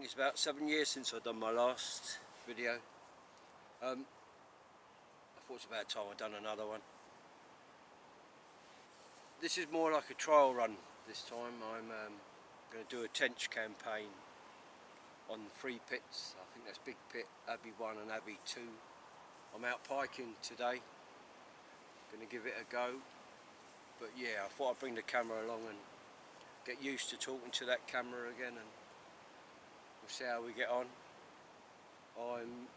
think it's about 7 years since I've done my last video. I thought it's about time I'd done another one. This is more like a trial run this time. I'm going to do a tench campaign on 3 pits. I think that's Big Pit, Abbey 1 and Abbey 2. I'm out piking today. Going to give it a go. But yeah, I thought I'd bring the camera along and get used to talking to that camera again, and we'll see how we get on. I'm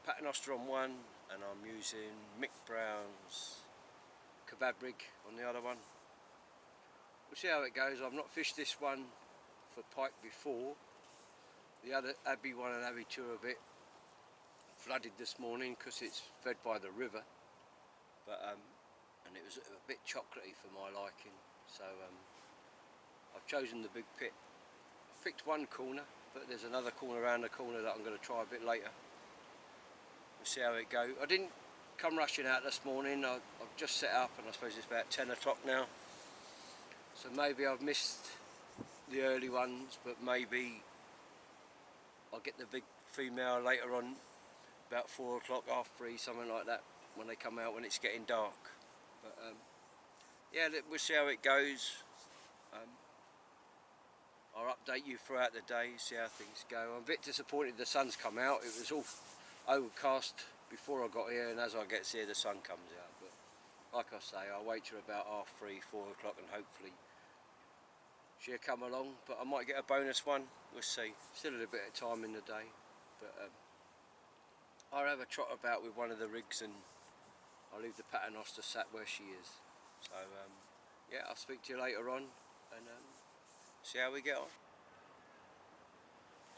paternoster on one and I'm using Mick Brown's kebab rig on the other one. We'll see how it goes. I've not fished this one for pike before. The other Abbey 1 and Abbey 2 are a bit flooded this morning because it's fed by the river, but and it was a bit chocolatey for my liking, so I've chosen the Big Pit. I've picked one corner, but there's another corner around the corner that I'm going to try a bit later. We'll see how it goes. I didn't come rushing out this morning. I've just set up and I suppose it's about 10 o'clock now, so maybe I've missed the early ones, but maybe I'll get the big female later on, about 4 o'clock, half 3, something like that, when they come out when it's getting dark. But yeah, we'll see how it goes. I'll update you throughout the day, see how things go. I'm a bit disappointed the sun's come out. It was all overcast before I got here, and as I get here the sun comes out. But like I say, I'll wait till about half 3, 4 o'clock and hopefully she'll come along. But I might get a bonus one, we'll see. Still a little bit of time in the day, but I'll have a trot about with one of the rigs and I'll leave the paternoster sat where she is. So yeah, I'll speak to you later on and see how we get on.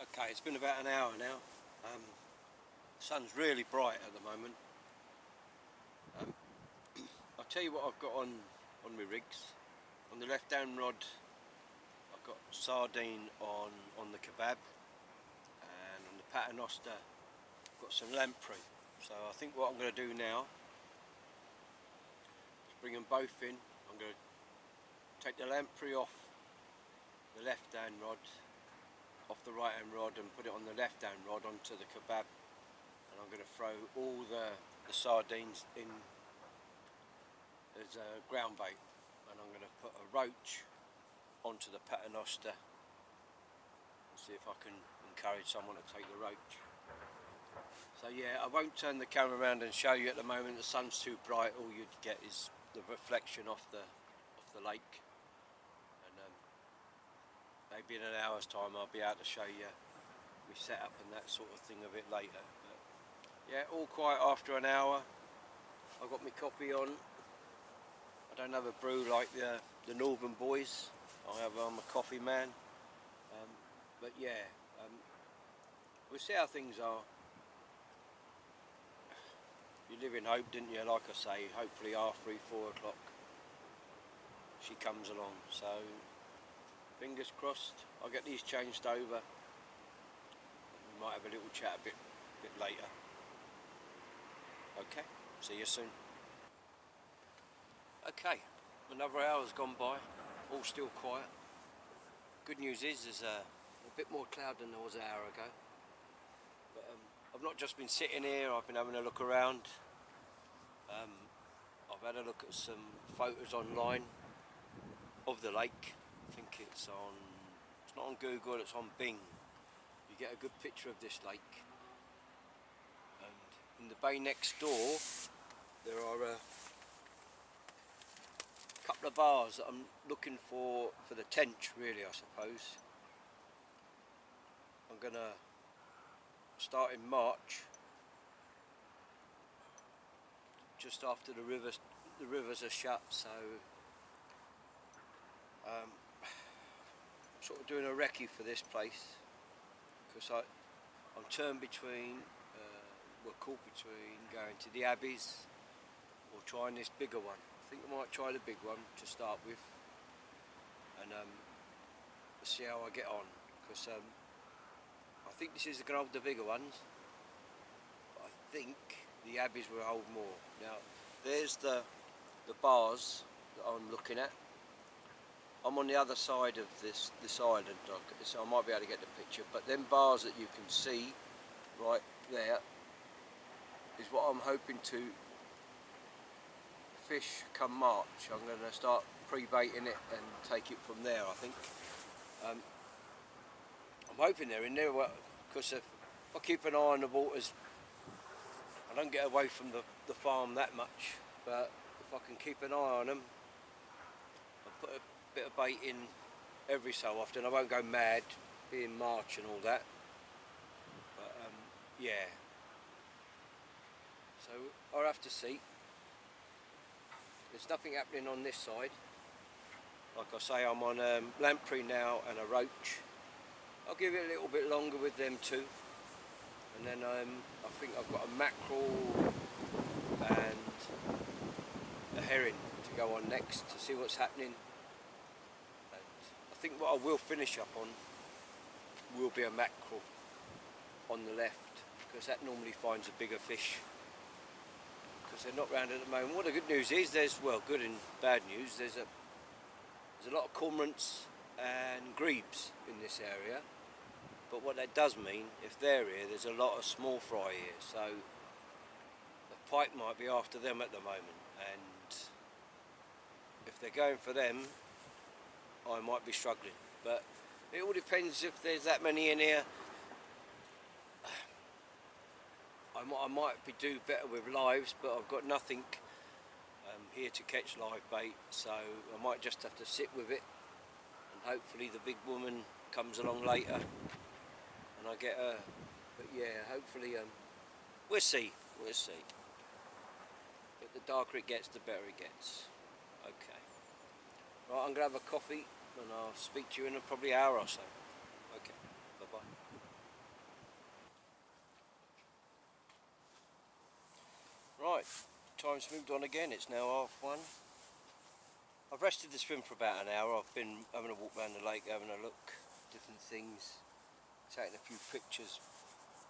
Okay, it's been about an hour now. The sun's really bright at the moment. I'll tell you what I've got on my rigs. On the left hand rod I've got sardine on the kebab, and on the paternoster I've got some lamprey. So I think what I'm going to do now is bring them both in. I'm going to take the lamprey off the left hand rod, off the right hand rod, and put it on the left hand rod onto the kebab, and I'm going to throw all the sardines in as a ground bait, and I'm going to put a roach onto the paternoster and see if I can encourage someone to take the roach. So yeah, I won't turn the camera around and show you at the moment. The sun's too bright. All you'd get is the reflection off the lake, and maybe in an hour's time I'll be able to show you my setup and that sort of thing a bit later. But yeah, all quiet after an hour. I've got my coffee on. I don't have a brew like the northern boys. I'm a coffee man. But yeah, we'll see how things are. You live in hope, didn't you? Like I say, hopefully half 3, 4 o'clock she comes along. So fingers crossed. I'll get these changed over. We might have a little chat a bit later. Okay, see you soon. Okay, another hour's gone by, all still quiet. Good news is there's a bit more cloud than there was an hour ago. But I've not just been sitting here, I've been having a look around. I've had a look at some photos online of the lake. I think it's not on Google, it's on Bing. You get a good picture of this lake. And in the bay next door there are a couple of bars that I'm looking for the tench, really, I suppose. I'm gonna start in March, just after the rivers are shut, so I'm sort of doing a recce for this place because I'm turned between, we're caught between going to the Abbeys or trying this bigger one. I think I might try the big one to start with, and see how I get on, because I think this is going to hold the bigger ones, but I think the Abbeys will hold more. Now there's the bars that I'm looking at, I'm on the other side of this island, so I might be able to get the picture, but them bars that you can see right there is what I'm hoping to fish come March. I'm going to start pre-baiting it and take it from there, I think. I'm hoping they're in there, because if I keep an eye on the waters, I don't get away from the farm that much, but if I can keep an eye on them, I'll put a bit of bait in every so often. I won't go mad being March and all that, but yeah, so I'll have to see. There's nothing happening on this side. Like I say, I'm on lamprey now and a roach. I'll give it a little bit longer with them too, and then I think I've got a mackerel and a herring to go on next to see what's happening. And I think what I will finish up on will be a mackerel on the left, because that normally finds a bigger fish, because they're not round at the moment. What the good news is, well, good and bad news, there's a lot of cormorants and grebes in this area, but what that does mean, if they're here, there's a lot of small fry here, so the pike might be after them at the moment, and if they're going for them, I might be struggling. But it all depends if there's that many in here. I might be do better with lives, but I've got nothing here to catch live bait, so I might just have to sit with it, and hopefully the big woman comes along later and I get her. But yeah, hopefully we'll see. But the darker it gets, the better it gets. Okay, right, I'm gonna have a coffee and I'll speak to you in probably an hour or so. Okay, bye bye. Right, time's moved on again. It's now 1:30. I've rested the swim for about an hour. I've been having a walk around the lake, having a look, different things, taking a few pictures,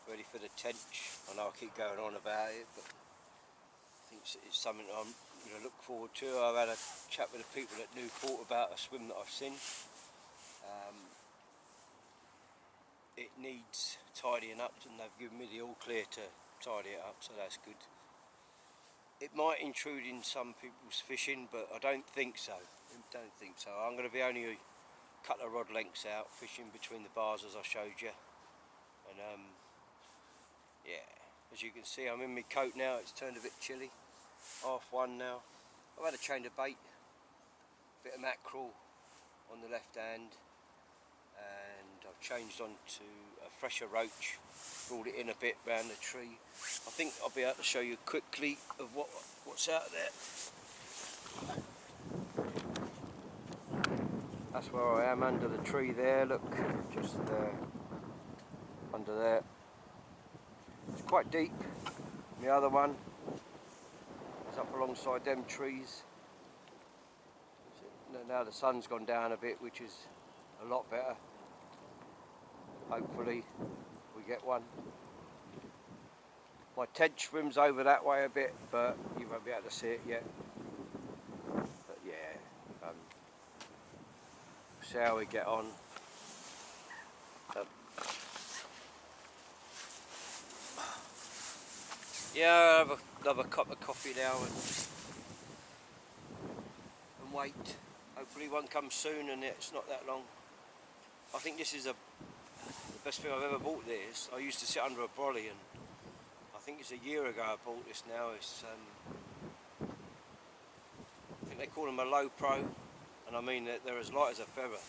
ready for the tench. I know I keep going on about it, but I think it's something I'm going to look forward to. I've had a chat with the people at Newport about a swim that I've seen. It needs tidying up, and they've given me the all clear to tidy it up, so that's good. It might intrude in some people's fishing, but I don't think so. I'm going to be only a couple of rod lengths out, fishing between the bars as I showed you. And yeah, as you can see, I'm in my coat now. It's turned a bit chilly. 1:30 now. I've had a change of bait, bit of mackerel on the left hand, and I've changed on to a fresher roach. Brought it in a bit round the tree. I think I'll be able to show you quickly of what's out there. That's where I am, under the tree there, look, just there, under there. It's quite deep. The other one is up alongside them trees. Now the sun's gone down a bit, which is a lot better. Hopefully we get one. My tench swims over that way a bit, but you won't be able to see it yet. But yeah, see how we get on. Yeah, I'll have another cup of coffee now and wait. Hopefully one comes soon, and it's not that long. I think this is the best thing I've ever bought. This, I used to sit under a brolly, and I think it's a year ago I bought this now. It's I think they call them a low pro, and I mean that they're as light as a feather.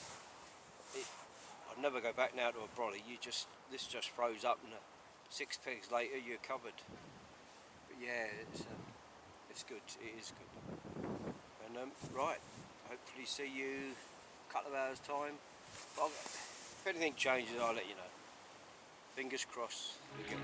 I'd never go back now to a brolly. This just froze up, and 6 pegs later you're covered. But yeah, it's good. It is good. And right, hopefully see you a couple of hours time. But if anything changes, I'll let you know. Fingers crossed. We'll get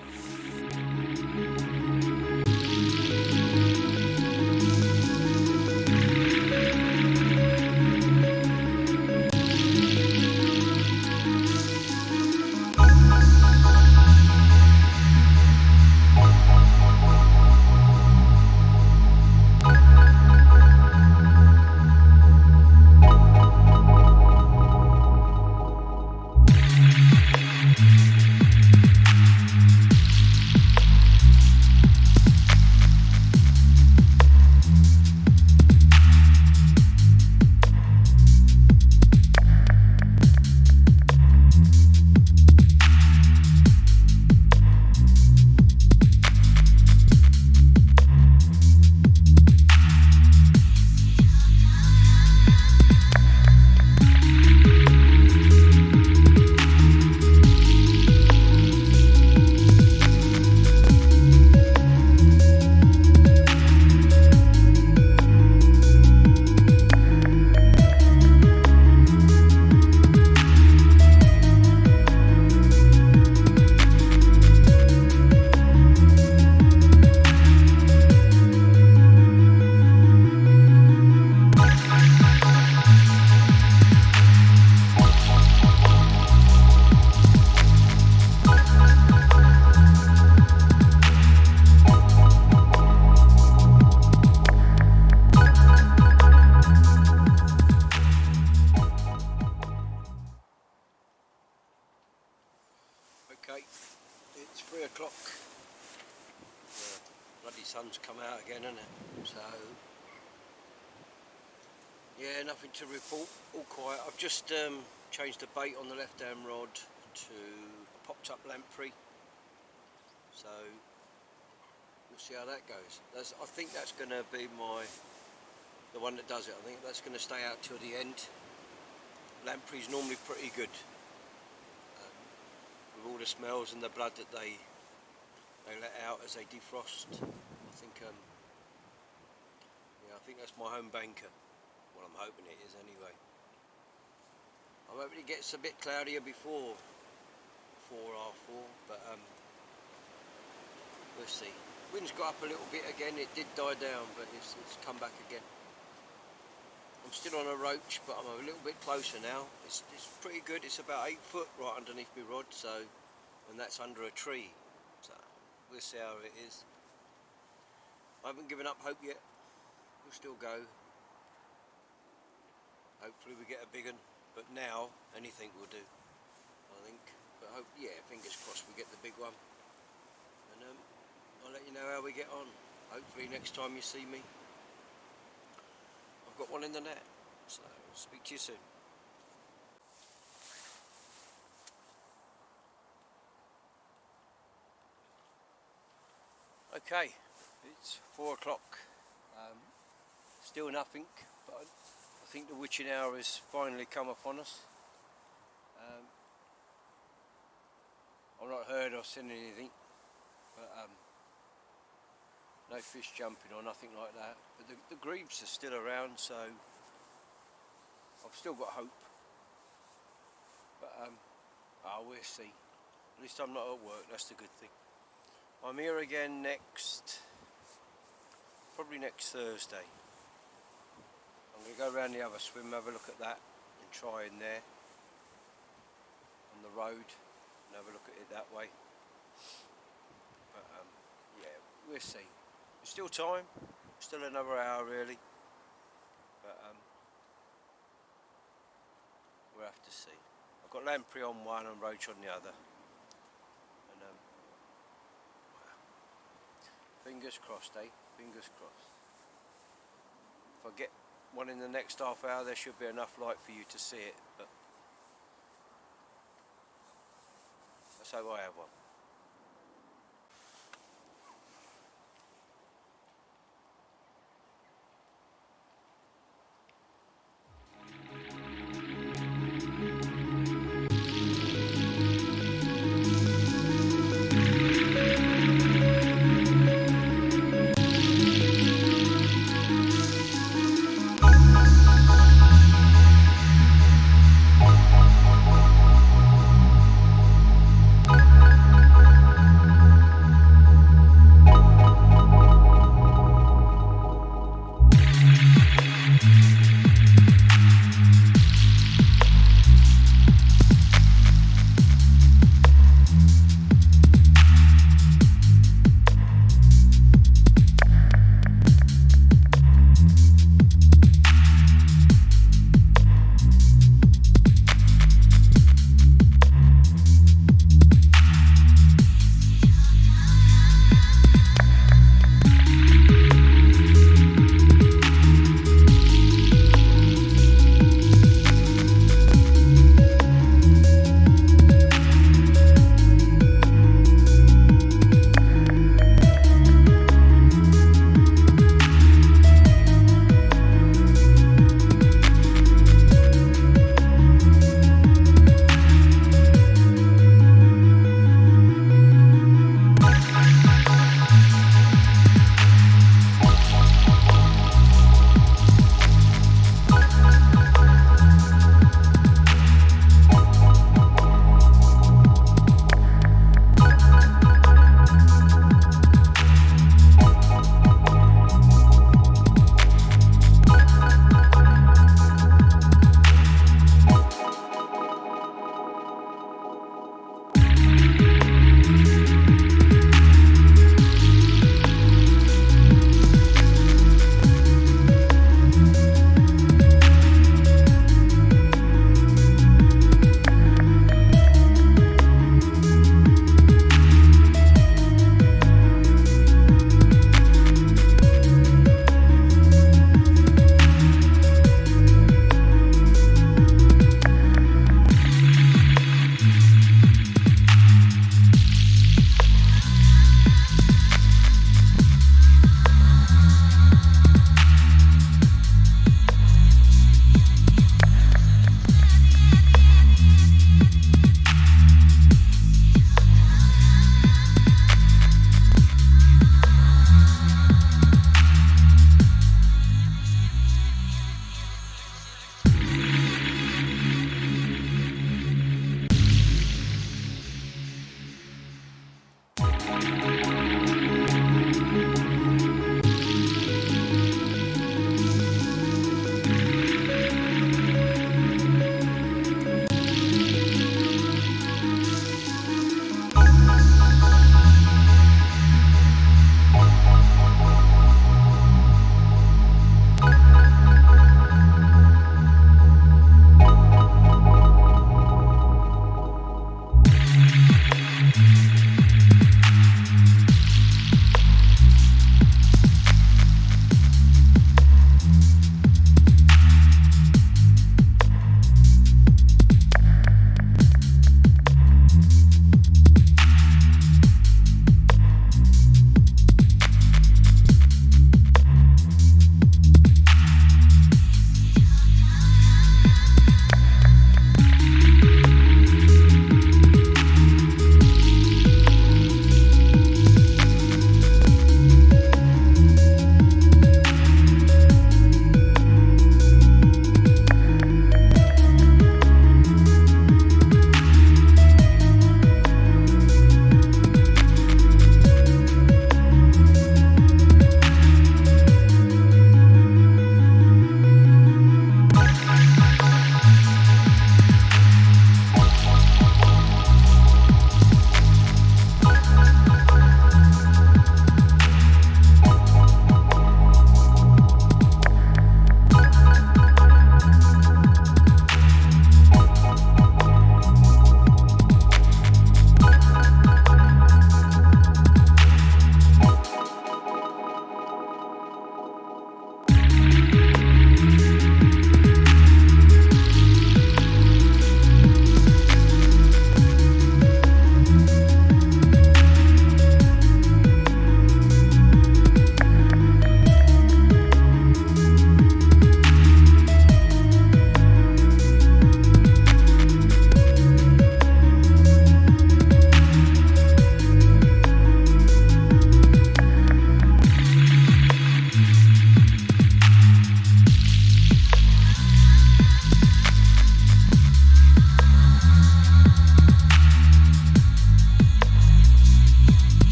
Okay, it's 3 o'clock. The bloody sun's come out again, isn't it? So, yeah, nothing to report, all quiet. I've just changed the bait on the left hand rod to a popped up lamprey. So, we'll see how that goes. I think that's going to be the one that does it. I think that's going to stay out till the end. Lamprey's normally pretty good. With all the smells and the blood that they let out as they defrost. I think yeah, I think that's my home banker. Well, I'm hoping it is anyway. I'm hoping it gets a bit cloudier before 4:30, but we'll see. Wind's got up a little bit again. It did die down, but it's come back again. I'm still on a roach, but I'm a little bit closer now. It's pretty good. It's about 8 foot right underneath my rod, so, and that's under a tree. So we'll see how it is. I haven't given up hope yet. We'll still go. Hopefully we get a big one, but now anything will do, I think. But yeah, fingers crossed we get the big one. And I'll let you know how we get on. Hopefully next time you see me, I've got one in the net. So I'll speak to you soon. Okay, it's 4 o'clock. Still nothing, but I think the witching hour has finally come upon us. I've not heard or seen anything, but no fish jumping or nothing like that. But the grebes are still around, so I've still got hope. But we'll see. At least I'm not at work, that's the good thing. I'm here again probably next Thursday. I'm going to go around the other swim, have a look at that and try in there on the road and have a look at it that way. But yeah, we'll see. There's still time, still another hour really, but we'll have to see. I've got lamprey on one and roach on the other, and fingers crossed, eh? Fingers crossed. If I get one in the next half hour, there should be enough light for you to see it, but let's hope I have one.